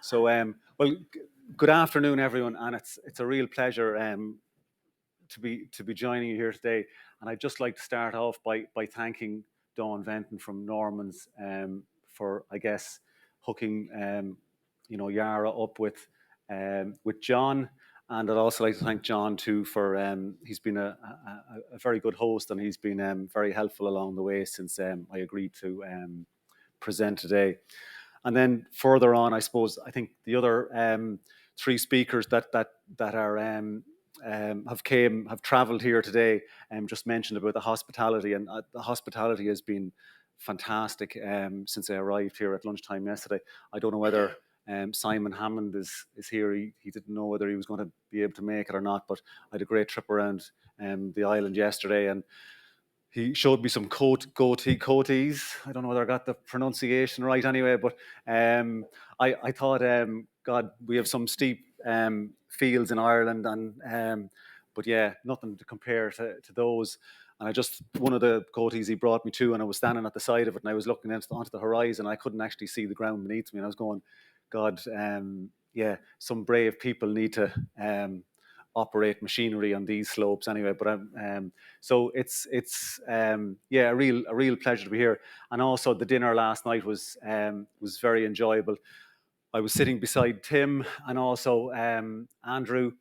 Well, good afternoon, everyone, and it's a real pleasure to be joining you here today. And I'd just like to start off by thanking Dawn Venton from Norman's for, I guess, hooking Yara up with John. And I'd also like to thank John too for he's been a very good host, and he's been very helpful along the way since I agreed to present today. And then further on, I suppose I think the other three speakers that are have travelled here today just mentioned about the hospitality, and the hospitality has been fantastic since I arrived here at lunchtime yesterday. I don't know whether Simon Hammond is here. He didn't know whether he was going to be able to make it or not, but I had a great trip around the island yesterday, and he showed me some coaties. I don't know whether I got the pronunciation right anyway, but I thought, God, we have some steep fields in Ireland, and but yeah, nothing to compare to those. And one of the coaties he brought me to, and I was standing at the side of it, and I was looking onto the horizon. I couldn't actually see the ground beneath me, and I was going, God, yeah, some brave people need to operate machinery on these slopes anyway. But so it's yeah, a real pleasure to be here. And also the dinner last night was very enjoyable. I was sitting beside Tim and also Andrew,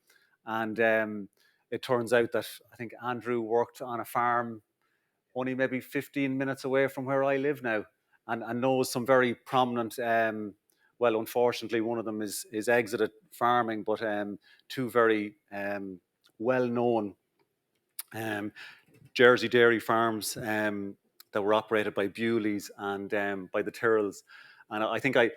and it turns out that I think Andrew worked on a farm only maybe 15 minutes away from where I live now, and knows some very prominent. Well, unfortunately, one of them is exited farming, but two very well-known Jersey dairy farms that were operated by Bewley's and by the Tyrrells. And I think I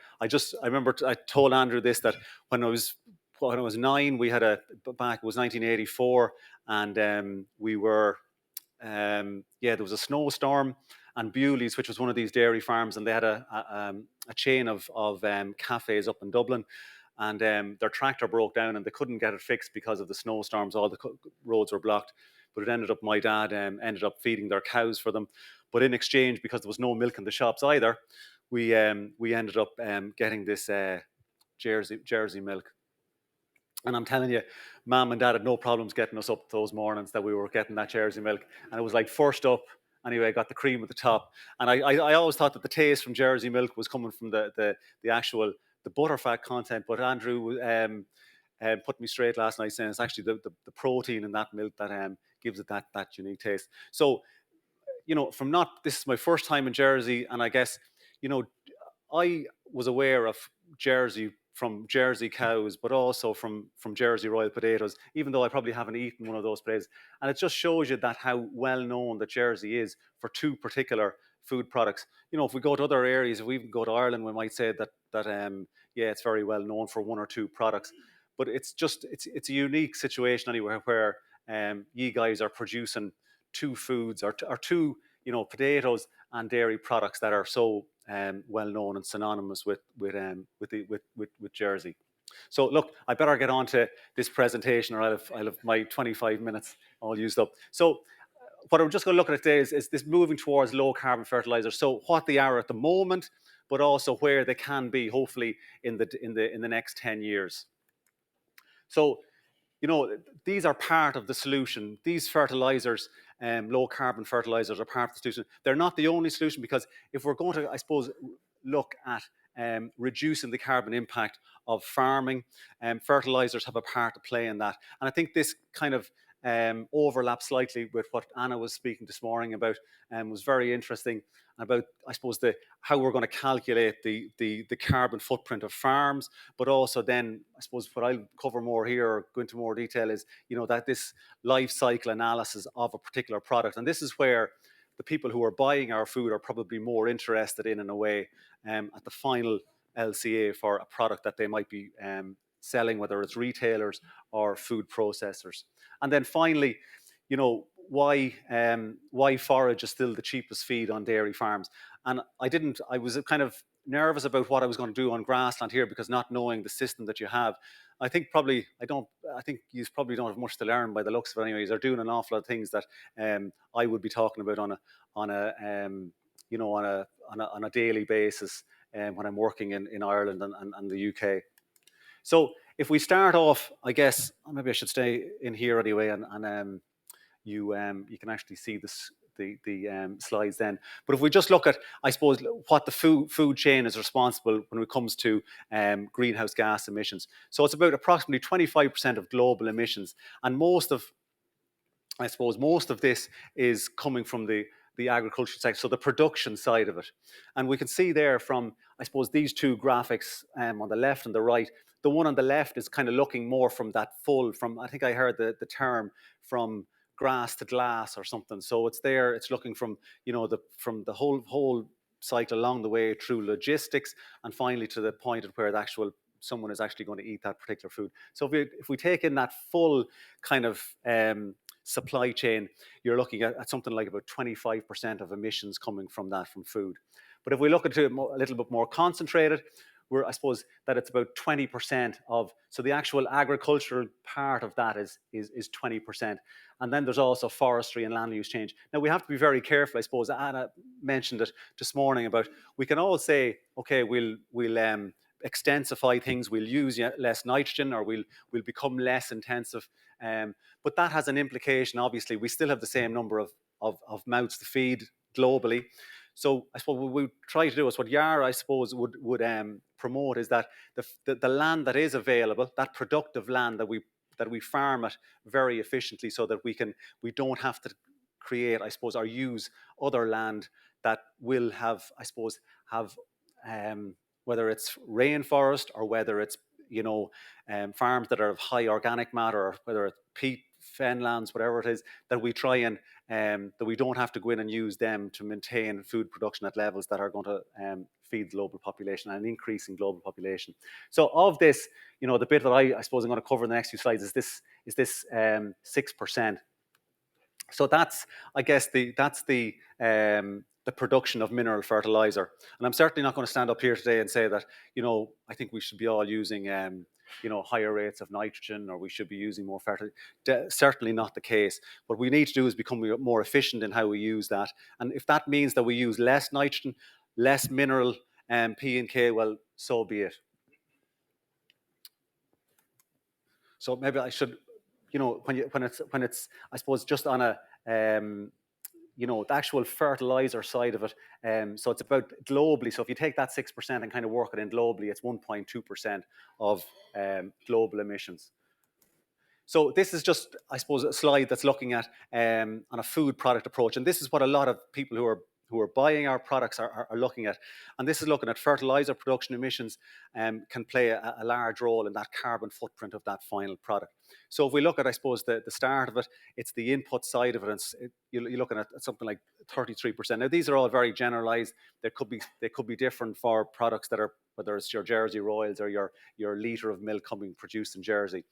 remember I told Andrew this, that when I was 9, we had back, it was 1984, and we were there was a snowstorm, and Bewley's, which was one of these dairy farms, and they had a chain of cafes up in Dublin, and their tractor broke down and they couldn't get it fixed because of the snowstorms. All the roads were blocked, but it ended up, my dad ended up feeding their cows for them. But in exchange, because there was no milk in the shops either, we ended up getting this Jersey milk. And I'm telling you, Mum and Dad had no problems getting us up those mornings that we were getting that Jersey milk. And it was like first up, anyway, I got the cream at the top. And I always thought that the taste from Jersey milk was coming from the actual, the butterfat content. But Andrew put me straight last night, saying it's actually the protein in that milk that gives it that unique taste. So, this is my first time in Jersey. And I guess, I was aware of Jersey from Jersey cows, but also from Jersey Royal potatoes, even though I probably haven't eaten one of those potatoes. And it just shows you that how well known that Jersey is for two particular food products. If we go to other areas, if we even go to Ireland, we might say that yeah, it's very well known for one or two products. But it's a unique situation anywhere where you guys are producing two foods, or two potatoes and dairy products that are so well known and synonymous with Jersey. So look, I better get on to this presentation, or I'll have my 25 minutes all used up. So what I'm just going to look at today is this moving towards low carbon fertilizers. So what they are at the moment, but also where they can be, hopefully, in the next 10 years. So, these are part of the solution. These fertilizers, low carbon fertilizers, are part of the solution. They're not the only solution, because if we're going to, I suppose, look at reducing the carbon impact of farming, fertilizers have a part to play in that. And I think this kind of overlaps slightly with what Anna was speaking this morning about, and was very interesting about, I suppose, how we're going to calculate the carbon footprint of farms, but also then, I suppose, what I'll cover more here, or go into more detail, is that this life cycle analysis of a particular product. And this is where the people who are buying our food are probably more interested in a way, at the final LCA for a product that they might be selling, whether it's retailers or food processors. And then finally, why forage is still the cheapest feed on dairy farms. And I was kind of nervous about what I was going to do on Grassland here, because not knowing the system that you have, I think you probably don't have much to learn by the looks of it anyways. They're doing an awful lot of things that I would be talking about on a daily basis when I'm working in Ireland and the UK. So if we start off, I guess maybe I should stay in here anyway, and you can actually see this the slides then. But if we just look at, I suppose, what the food chain is responsible when it comes to greenhouse gas emissions. So it's about approximately 25% of global emissions, and I suppose most of this is coming from the agricultural sector, so the production side of it. And we can see there from, I suppose, these two graphics on the left and the right. The one on the left is kind of looking more from that from, I think I heard the term from grass to glass or something. So it's there, it's looking from, from the whole cycle along the way through logistics and finally to the point at where the actual someone is actually going to eat that particular food. So if we take in that full kind of supply chain, you're looking at something like about 25% of emissions coming from food. But if we look at it a little bit more concentrated, I suppose that it's about 20% of, so the actual agricultural part of that is 20%. And then there's also forestry and land use change. Now we have to be very careful, I suppose. Anna mentioned it this morning about, we can all say, okay, we'll extensify things, we'll use less nitrogen, or we'll become less intensive. But that has an implication. Obviously, we still have the same number of mouths to feed globally. So I suppose what we try to do is what Yara, I suppose, would promote is that the land that is available, that productive land that we farm it very efficiently, so that we don't have to create, I suppose, or use other land that will have, I suppose, have whether it's rainforest or whether it's farms that are of high organic matter, or whether it's peat fenlands, whatever it is, that we try and that we don't have to go in and use them to maintain food production at levels that are going to feed the global population and an increase in global population. So of this, the bit that I suppose I'm going to cover in the next few slides is this 6%. So that's, I guess, the production of mineral fertilizer. And I'm certainly not going to stand up here today and say that, I think we should be all using, higher rates of nitrogen, or we should be using more fertilizer. Certainly not the case. What we need to do is become more efficient in how we use that. And if that means that we use less nitrogen, less mineral P and K, well, so be it. So maybe I should, when it's, I suppose, just on a, the actual fertilizer side of it. So it's about globally. So if you take that 6% and kind of work it in globally, it's 1.2% of global emissions. So this is just, I suppose, a slide that's looking at on a food product approach, and this is what a lot of people who are buying our products are looking at. And this is looking at fertilizer production emissions can play a large role in that carbon footprint of that final product. So if we look at, I suppose, the start of it, it's the input side of it, and you're looking at something like 33%. Now these are all very generalized. They could be different for products that are, whether it's your Jersey Royals or your litre of milk produced in Jersey.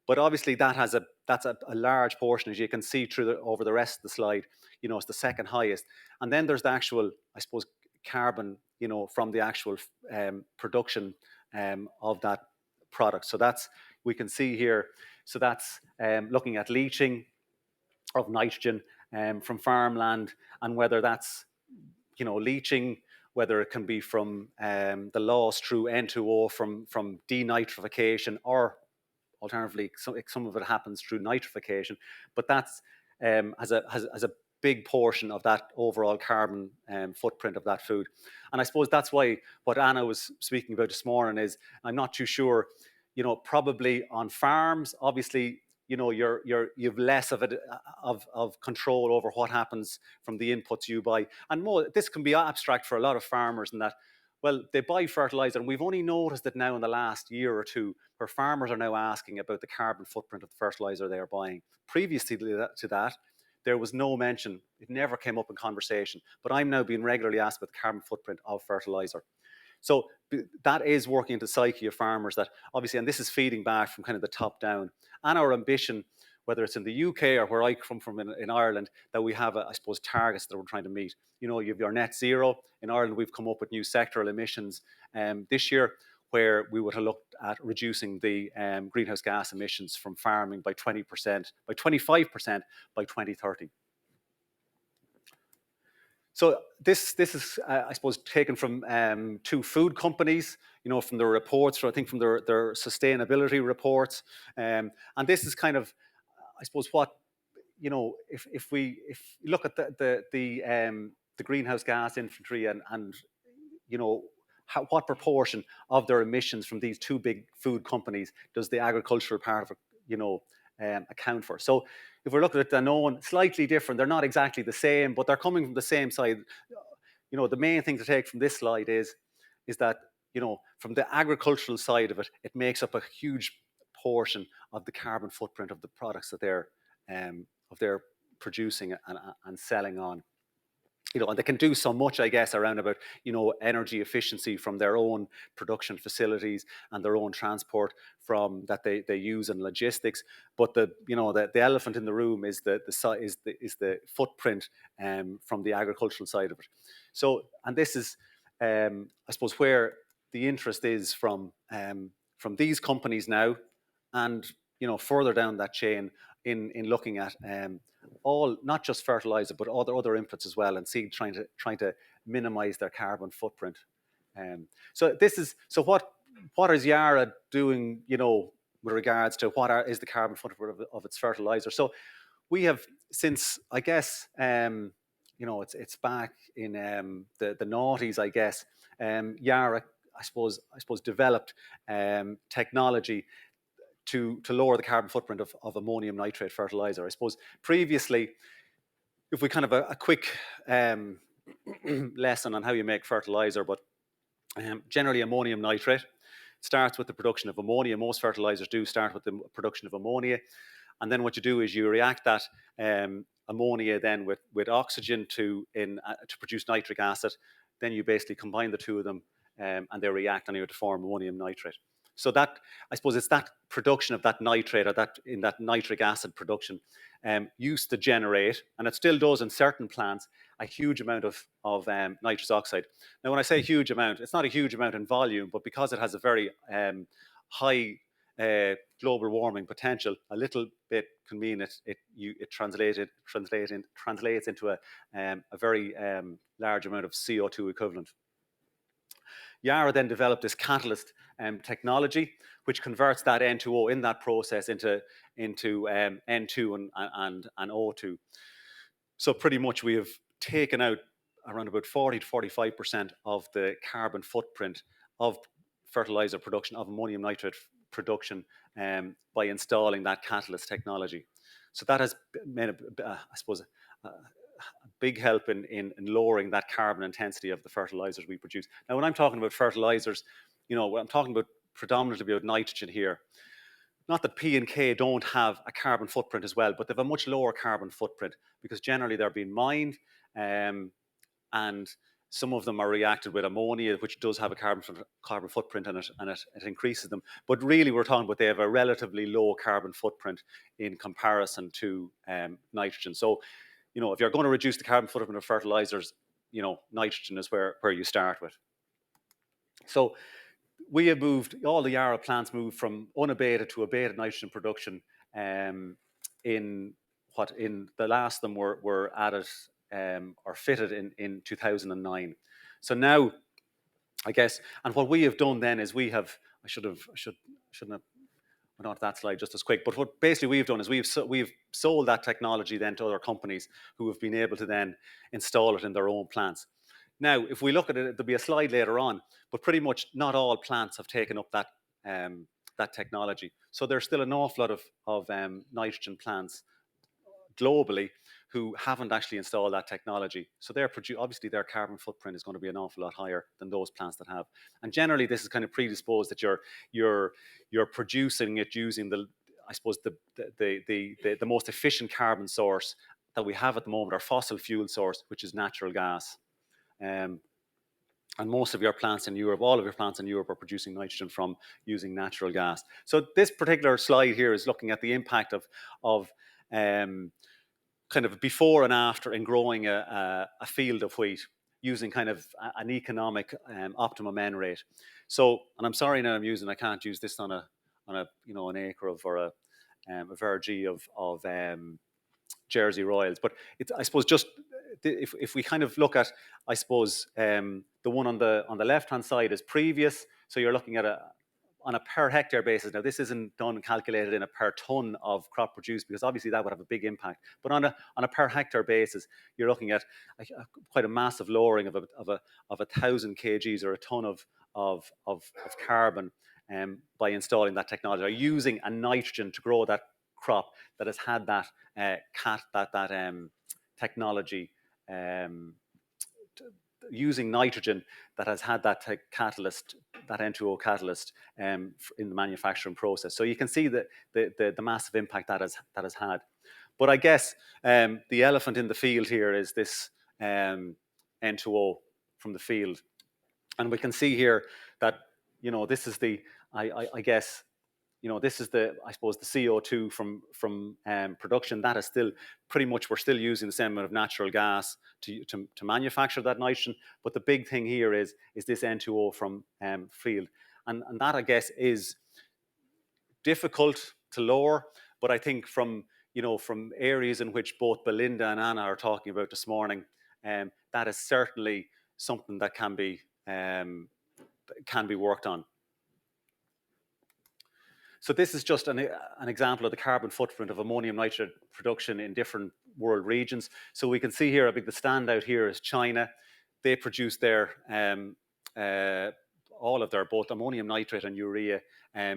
But obviously that's a large portion, as you can see over the rest of the slide. It's the second highest. And then there's the actual, I suppose, carbon, from the actual production of that product. So we can see here. So that's looking at leaching of nitrogen from farmland, and whether that's, leaching, whether it can be from the loss through N2O from denitrification, or alternatively, some of it happens through nitrification, but that's has a big portion of that overall carbon footprint of that food. And I suppose that's why what Anna was speaking about this morning is, I'm not too sure, probably on farms, obviously, you've less of it of control over what happens from the inputs you buy. And more, this can be abstract for a lot of farmers in that, well, they buy fertilizer, and we've only noticed it now in the last year or two, where farmers are now asking about the carbon footprint of the fertilizer they are buying. Previously to that, there was no mention. It never came up in conversation. But I'm now being regularly asked about the carbon footprint of fertilizer. So that is working into the psyche of farmers, that obviously, and this is feeding back from kind of the top down. And our ambition, whether it's in the UK or where I come from in Ireland, that we have, I suppose, targets that we're trying to meet. You have your net zero. In Ireland, we've come up with new sectoral emissions this year, where we would have looked at reducing the greenhouse gas emissions from farming by 20%, by 25% by 2030. So this is, I suppose, taken from two food companies, from their reports, or I think from their sustainability reports. And this is kind of, I suppose, what, if you look at the greenhouse gas inventory, and what proportion of their emissions from these two big food companies does the agricultural part of it, account for. So if we're looking at Danone, slightly different. They're not exactly the same, but they're coming from the same side. The main thing to take from this slide is that, from the agricultural side of it, it makes up a huge portion of the carbon footprint of the products that they're producing and selling on. And they can do so much, I guess, around about, energy efficiency from their own production facilities and their own transport from that they use in logistics. But the elephant in the room is the footprint from the agricultural side of it. So, and this is, I suppose, where the interest is from these companies now, and further down that chain in looking at all, not just fertilizer, but other inputs as well, and trying to minimize their carbon footprint. So what is Yara doing, with regards to is the carbon footprint of its fertilizer? So we have, since, I guess, it's back in the noughties, I guess. Yara, I suppose, developed technology to lower the carbon footprint of ammonium nitrate fertilizer. I suppose previously, if we kind of a quick lesson on how you make fertilizer, but generally ammonium nitrate starts with the production of ammonia. Most fertilizers do start with the production of ammonia. And then what you do is you react that ammonia then with oxygen to produce nitric acid. Then you basically combine the two of them, and they react anyway to form ammonium nitrate. So that, I suppose, it's that production of that nitrate, or that nitric acid production, used to generate, and it still does in certain plants, a huge amount of nitrous oxide. Now, when I say huge amount, it's not a huge amount in volume, but because it has a very high global warming potential, a little bit can mean it translates into a very large amount of CO2 equivalent. Yara then developed this catalyst technology, which converts that N2O in that process into N2 and O2. So pretty much we have taken out around about 40 to 45% of the carbon footprint of fertilizer production, of ammonium nitrate production, by installing that catalyst technology. So that has made, I suppose, a big help in lowering that carbon intensity of the fertilizers we produce. Now, when I'm talking about fertilizers, I'm talking about predominantly about nitrogen here. Not that P and K don't have a carbon footprint as well, but they have a much lower carbon footprint because generally they're being mined, and some of them are reacted with ammonia, which does have a carbon footprint in it, and it increases them. But really, we're talking about they have a relatively low carbon footprint in comparison to nitrogen. So, if you're going to reduce the carbon footprint of fertilizers, nitrogen is where you start with. So we have all the Yara plants moved from unabated to abated nitrogen production. In the last of them were added or fitted in 2009. So now, I guess, and what we have done then is I shouldn't have went on to that slide just as quick. But what basically we've done is we've sold that technology then to other companies who have been able to then install it in their own plants. Now, if we look at it, there'll be a slide later on, but pretty much not all plants have taken up that technology. So there's still an awful lot of nitrogen plants globally who haven't actually installed that technology. So obviously their carbon footprint is going to be an awful lot higher than those plants that have. And generally, this is kind of predisposed that you're producing it using I suppose the most efficient carbon source that we have at the moment, our fossil fuel source, which is natural gas. And most of your plants in Europe, all of your plants in Europe, are producing nitrogen from using natural gas. So this particular slide here is looking at the impact of kind of before and after in growing a field of wheat using kind of an economic optimum N rate. So, and I'm sorry now I can't use this on an acre of, or a verge of Jersey Royals, but it's, I suppose, just if we kind of look at, I suppose, the one on the left hand side is previous. So you're looking at on a per hectare basis. Now, this isn't done and calculated in a per ton of crop produced, because obviously that would have a big impact. But on a per hectare basis, you're looking at quite a massive lowering of 1,000 kgs or a ton of carbon by installing that technology, or using a nitrogen to grow that crop that has had that technology, using nitrogen that has had that catalyst, that N2O catalyst, in the manufacturing process. So you can see the massive impact that has had. But I guess the elephant in the field here is this N2O from the field, and we can see here that this is I guess this is I suppose the CO2 from production. That is still pretty much, we're still using the same amount of natural gas to manufacture that nitrogen. But the big thing here is this N2O from field, and that, I guess, is difficult to lower. But I think from areas in which both Belinda and Anna are talking about this morning, that is certainly something that can be worked on. So this is just an example of the carbon footprint of ammonium nitrate production in different world regions. So we can see here, I think the standout here is China. They produce their all of their both ammonium nitrate and urea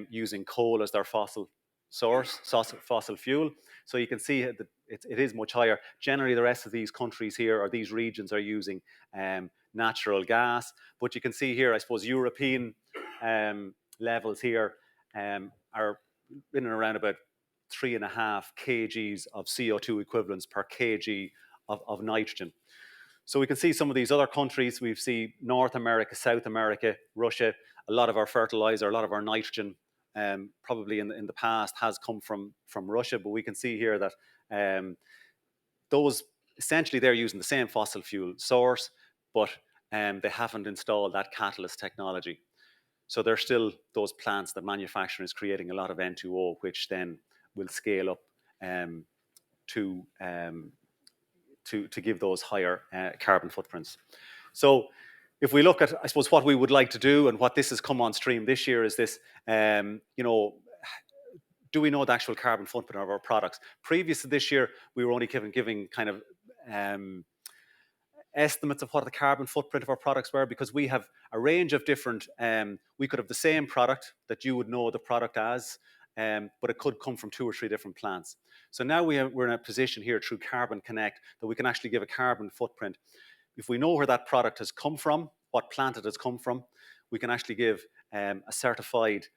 using coal as their fossil source, fossil fuel. So you can see that it is much higher. Generally, the rest of these countries here, or these regions, are using natural gas. But you can see here, I suppose, European levels here are in and around about 3.5 kgs of CO2 equivalents per kg of nitrogen. So we can see some of these other countries. We see North America, South America, Russia. A lot of our fertilizer, a lot of our nitrogen, probably in the past, has come from Russia. But we can see here that those, essentially, they're using the same fossil fuel source, but they haven't installed that catalyst technology. So there's still those plants that manufacturing is creating a lot of N2O, which then will scale up to give those higher carbon footprints. So if we look at, I suppose, what we would like to do, and what this has come on stream this year, is this, do we know the actual carbon footprint of our products? Previous to this year, we were only giving kind of estimates of what the carbon footprint of our products were, because we have a range of different, we could have the same product that you would know the product as, but it could come from 2 or 3 different plants. So now we're in a position here through Carbon Connect that we can actually give a carbon footprint. If we know where that product has come from, what plant it has come from, we can actually give a certified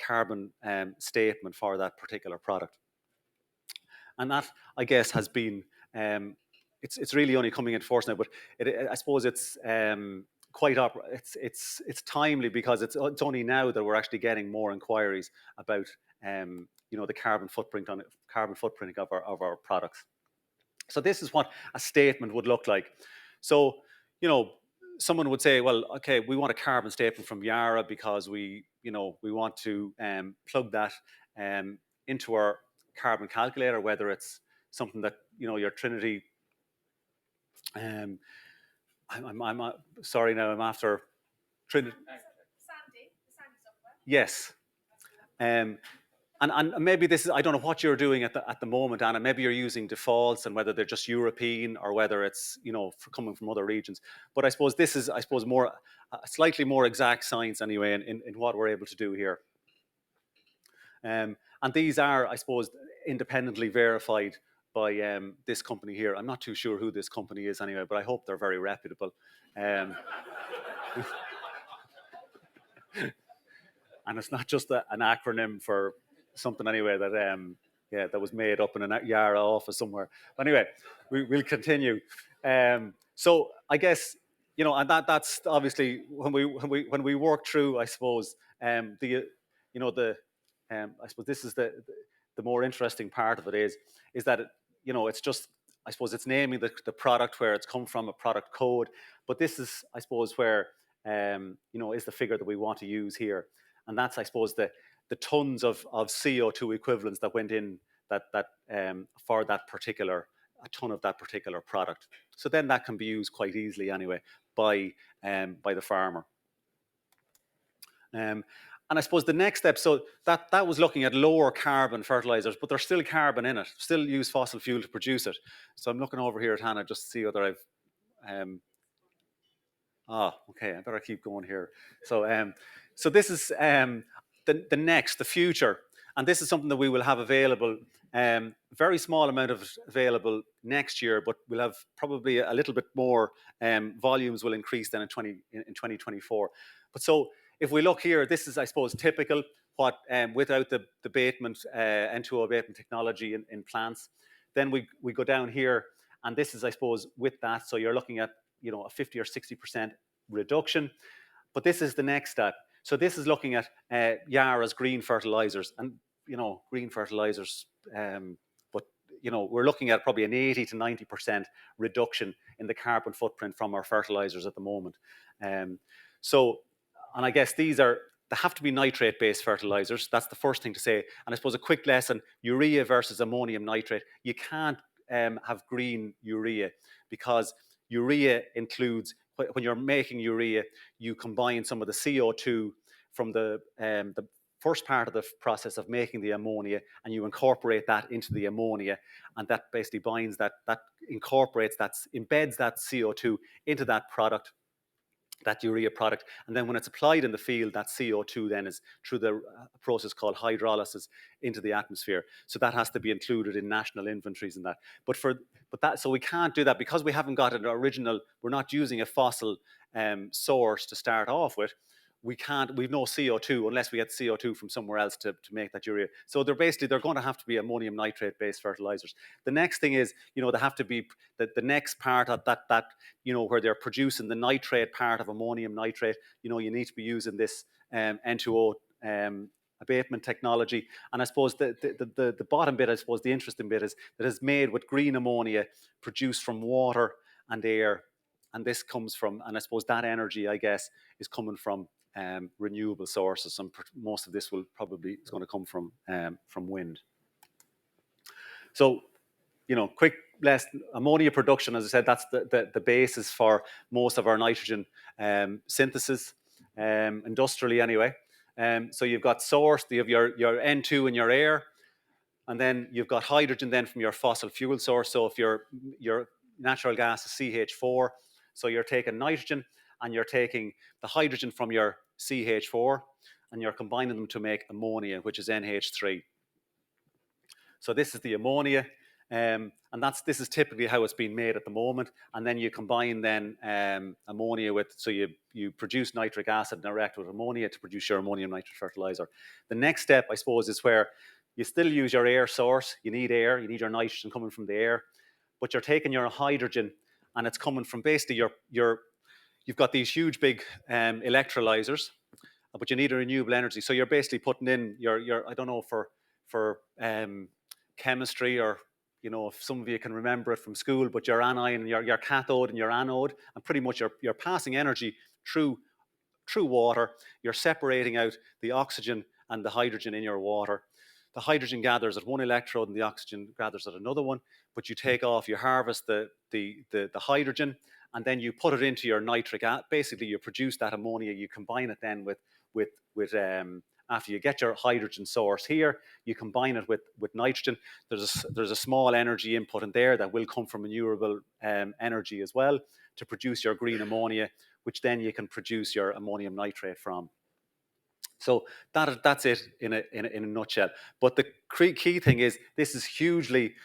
carbon statement for that particular product. And that, I guess, has been, it's really only coming into force now, but I suppose it's it's timely, because it's only now that we're actually getting more inquiries about the carbon footprint of our products. So this is what a statement would look like. So someone would say, well, okay, we want a carbon statement from Yara because we want to plug that into our carbon calculator, whether it's something that your Trinity. I'm sorry now. I'm after Trinity. Sandy software. Yes. And maybe this is, I don't know what you're doing at the moment, Anna. Maybe you're using defaults, and whether they're just European or whether it's coming from other regions. But I suppose this is more slightly more exact science anyway in what we're able to do here. And these are, I suppose, independently verified by this company here. I'm not too sure who this company is anyway, but I hope they're very reputable. And it's not just an acronym for something anyway that was made up in a Yara office somewhere. But anyway, we'll continue. So I guess and that's obviously when we work through, I suppose, I suppose this is the more interesting part of it is that it's just, I suppose, it's naming the product where it's come from, a product code. But this is, I suppose, where is the figure that we want to use here. And that's, I suppose, the tons of CO2 equivalents that went in that for that particular a ton of that particular product. So then that can be used quite easily anyway by the farmer. And I suppose the next step, so that was looking at lower carbon fertilizers, but there's still carbon in it, still use fossil fuel to produce it. So I'm looking over here at Hannah just to see whether I've, okay, I better keep going here. So this is the future, and this is something that we will have available, very small amount of available next year, but we'll have probably a little bit more, volumes will increase then in 2024. But so if we look here, this is, I suppose, typical what, without the abatement, N2O abatement technology in plants. Then we go down here, and this is, I suppose, with that. So you're looking at, a 50 or 60% reduction. But this is the next step. So this is looking at Yara's green fertilizers, and green fertilizers. But we're looking at probably an 80 to 90% reduction in the carbon footprint from our fertilizers at the moment. And I guess they have to be nitrate-based fertilizers. That's the first thing to say. And I suppose a quick lesson: urea versus ammonium nitrate. You can't have green urea, because urea includes, when you're making urea, you combine some of the CO2 from the first part of the process of making the ammonia, and you incorporate that into the ammonia, and that basically binds that incorporates that, embeds that CO2 into that product, that urea product. And then when it's applied in the field, that CO2 then is through the process called hydrolysis into the atmosphere. So that has to be included in national inventories and that. So we can't do that because we haven't got an original, we're not using a fossil source to start off with. We've no CO2 unless we get CO2 from somewhere else to make that urea. So they're going to have to be ammonium nitrate based fertilizers. The next thing is, they have to be the next part of that where they're producing the nitrate part of ammonium nitrate. You need to be using this N2O abatement technology. And I suppose the bottom bit, I suppose the interesting bit, is that it's made with green ammonia produced from water and air. And this comes from, and I suppose that energy, I guess, is coming from renewable sources, and most of this is going to come from wind. So, quick lesson: ammonia production, as I said, that's the basis for most of our nitrogen synthesis, industrially anyway. So you've got source, you have your N2 in your air, and then you've got hydrogen then from your fossil fuel source. So if your natural gas is CH4, so you're taking nitrogen and you're taking the hydrogen from your CH4 and you're combining them to make ammonia, which is NH3. So this is the ammonia, and this is typically how it's being made at the moment. And then you combine ammonia with, so you produce nitric acid and react with ammonia to produce your ammonium nitrate fertilizer. The next step, I suppose, is where you still use your air source. You need air, you need your nitrogen coming from the air, but you're taking your hydrogen and it's coming from basically you've got these huge big electrolyzers, but you need a renewable energy. So you're basically putting in your I don't know, for chemistry, or if some of you can remember it from school, but your anion, your cathode and your anode, and pretty much you're passing energy through water. You're separating out the oxygen and the hydrogen in your water. The hydrogen gathers at one electrode and the oxygen gathers at another one, but you harvest the hydrogen, and then you put it into your nitric acid. Basically, you produce that ammonia. You combine it then with after you get your hydrogen source here, you combine it with nitrogen. There's a small energy input in there that will come from renewable energy as well to produce your green ammonia, which then you can produce your ammonium nitrate from. So that's it in a nutshell. But the key thing is, this is hugely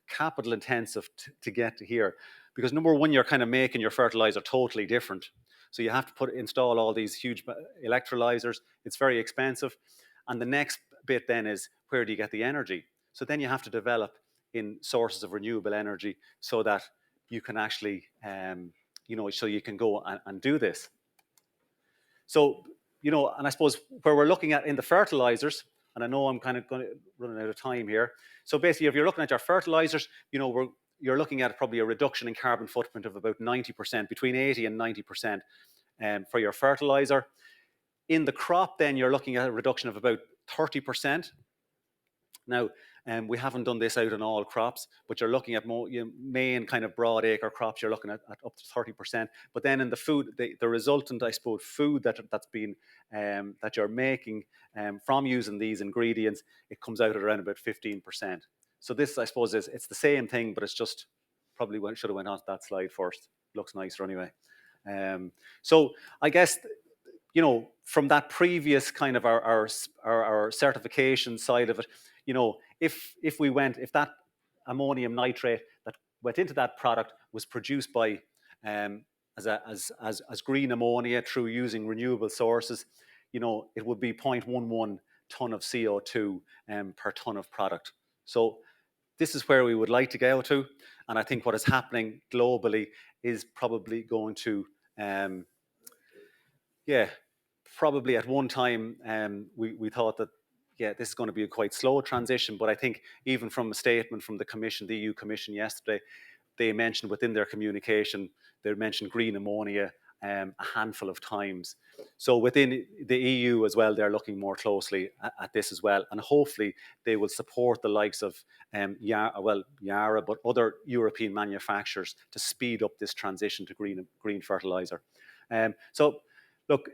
capital intensive to get to here, because number one, you're kind of making your fertilizer totally different. So you have to install all these huge electrolyzers. It's very expensive. And the next bit then is, where do you get the energy? So then you have to develop in sources of renewable energy so that you can actually, so you can go and do this. So, and I suppose where we're looking at in the fertilizers, and I know I'm kind of running out of time here. So basically, if you're looking at your fertilizers, you're looking at probably a reduction in carbon footprint of about 90%, between 80 and 90% for your fertilizer. In the crop, then you're looking at a reduction of about 30%. Now, we haven't done this out on all crops, but you're looking at more main kind of broad acre crops. You're looking at up to 30%. But then in the food, the resultant, I suppose, food that's been that you're making from using these ingredients, it comes out at around about 15%. So this, I suppose, it's the same thing, but it's just probably should have went on to that slide first. Looks nicer anyway. So I guess, you know, from that previous kind of our certification side of it, you know, if that ammonium nitrate that went into that product was produced by as green ammonia through using renewable sources, you know, it would be 0.11 ton of CO2 per ton of product. So this is where we would like to go to, and I think what is happening globally is probably going to yeah, probably at one time we thought that, yeah, this is going to be a quite slow transition. But I think even from a statement from the Commission, the EU Commission yesterday, they mentioned within their communication, they mentioned green ammonia a handful of times. So within the EU as well, they're looking more closely at this as well. And hopefully they will support the likes of Yara, but other European manufacturers to speed up this transition to green fertilizer. So look,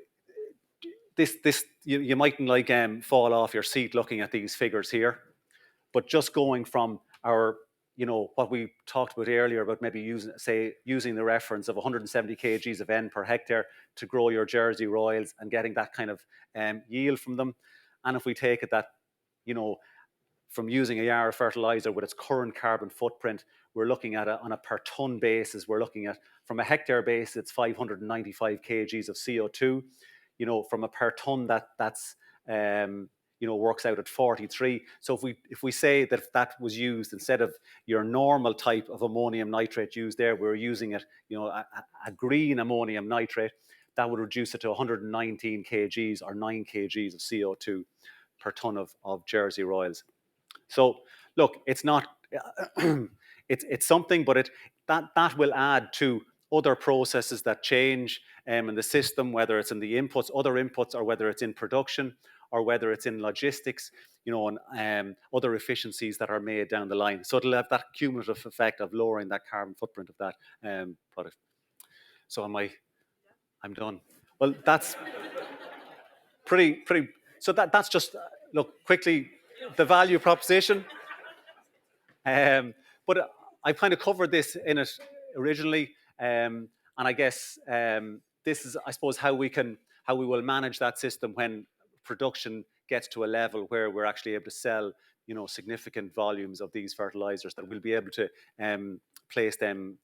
this you mightn't like fall off your seat looking at these figures here, but just going from our, you know, what we talked about earlier about maybe using the reference of 170 kgs of N per hectare to grow your Jersey Royals and getting that kind of yield from them, and if we take it that, you know, from using a Yara fertilizer with its current carbon footprint, we're looking at on a per ton basis, we're looking at, from a hectare base, it's 595 kgs of CO2. You know, from a per ton, that's you know, works out at 43. So if we say that if that was used instead of your normal type of ammonium nitrate used there, we're using it, you know, a green ammonium nitrate, that would reduce it to 119 kgs or 9 kgs of CO2 per ton of Jersey Royals. So look, it's not it's something, but that will add to other processes that change in the system, whether it's in the inputs, other inputs, or whether it's in production, or whether it's in logistics, you know, and other efficiencies that are made down the line. So it'll have that cumulative effect of lowering that carbon footprint of that product. So I'm done. Well, that's pretty. So that's just look quickly the value proposition. But I kind of covered this in it originally, and I guess this is, I suppose, how we will manage that system when production gets to a level where we're actually able to sell, you know, significant volumes of these fertilizers, that we'll be able to place them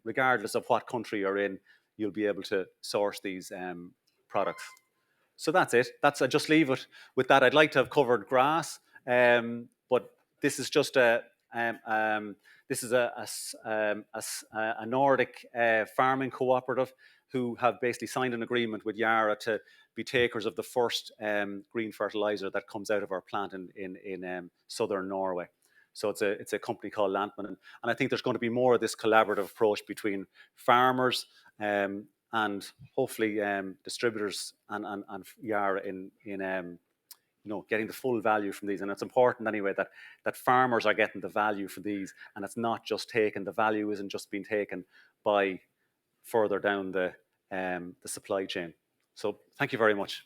regardless of what country you're in. You'll be able to source these products. So that's it. I just leave it with that. I'd like to have covered grass, but this is just this is a Nordic farming cooperative who have basically signed an agreement with Yara to be takers of the first green fertilizer that comes out of our plant in southern Norway. So it's a company called Lantman, and I think there's going to be more of this collaborative approach between farmers and hopefully distributors and Yara in you know, getting the full value from these. And it's important anyway that farmers are getting the value for these, and it's not just taken. The value isn't just being taken by further down the supply chain. So thank you very much.